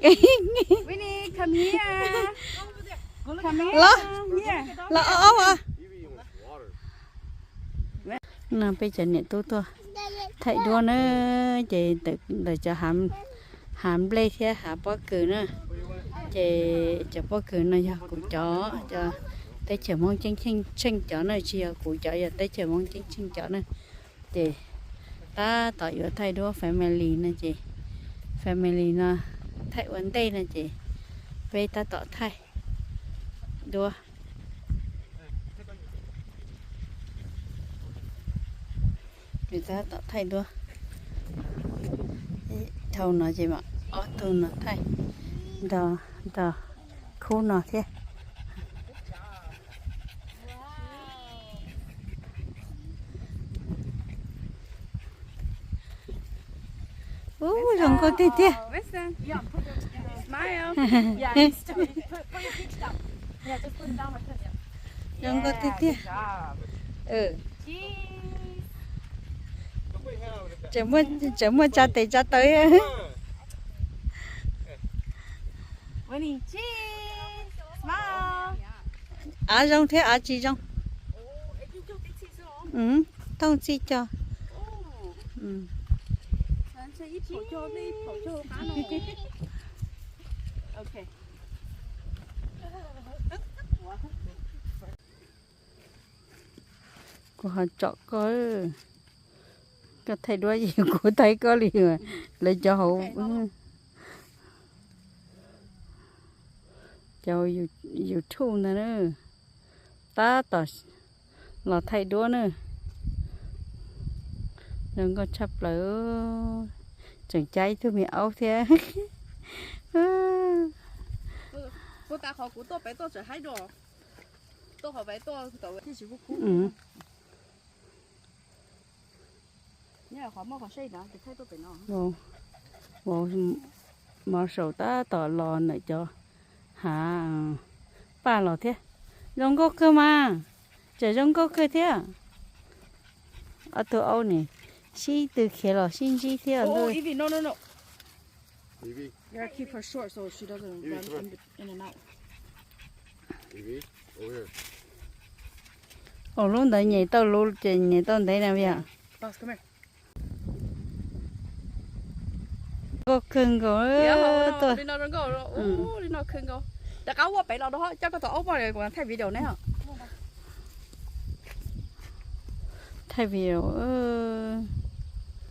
Winnie, come here. Come here. Lo. Here. Là ốm à? Nè bây giờ nhận tôi thầy đua nữa chị tự để cho hàm play thế hạ bó cử nữa chị cho bó cử này cho cụ chó cho tới chờ mong chân chó này chị cụ chó giờ tới chờ mong chân chó này chị taต่อยthầy đua family nè chị family nè thầy vấn đề nè chị về taต่อthầy đua người ta tạo thay đua thầu nó gì mà ở thầu nó thay đò khu nó thế rồng có tít thế Smile. rồng có tít thế chấm mua cha tới Winnie, cheese. Smile. rong thế chị rong thông chi cho Okay. của họ chọn có thầy đua gì của thầy có liền mà lấy cho họ cho YouTube nữa ta tỏ là thầy đua nữa đừng có chấp lỡ chẳng cháy thôi mẹ áo thế Cô ta họ cũng tôi bé tôi chỉ hai đồ. Tôi họ bé tôi thì chỉ có cú. Nhớ họ mua họ xây đó thì thấy tôi bé nó. Bộ mà sầu ta tỏ lò này cho hả ba lò thế rong có cơ mà chỉ rong có cơ thế ở từ Âu này xí từ kia lò xin xí thế Oh, Evie, no. Evie. You gotta keep her short so she doesn't Evie, run in and out. Evie, over here. luôn đấy nhảy tàu luôn chỉ nhảy tàu đấy nào vậy Boss, come here. có cưng có tôi Đi nó đừng go rồi. Đi nó khưng go. Đã cáo qua bé nó đó, chắc có tao ốp vào này còn thay video này hả? thay vì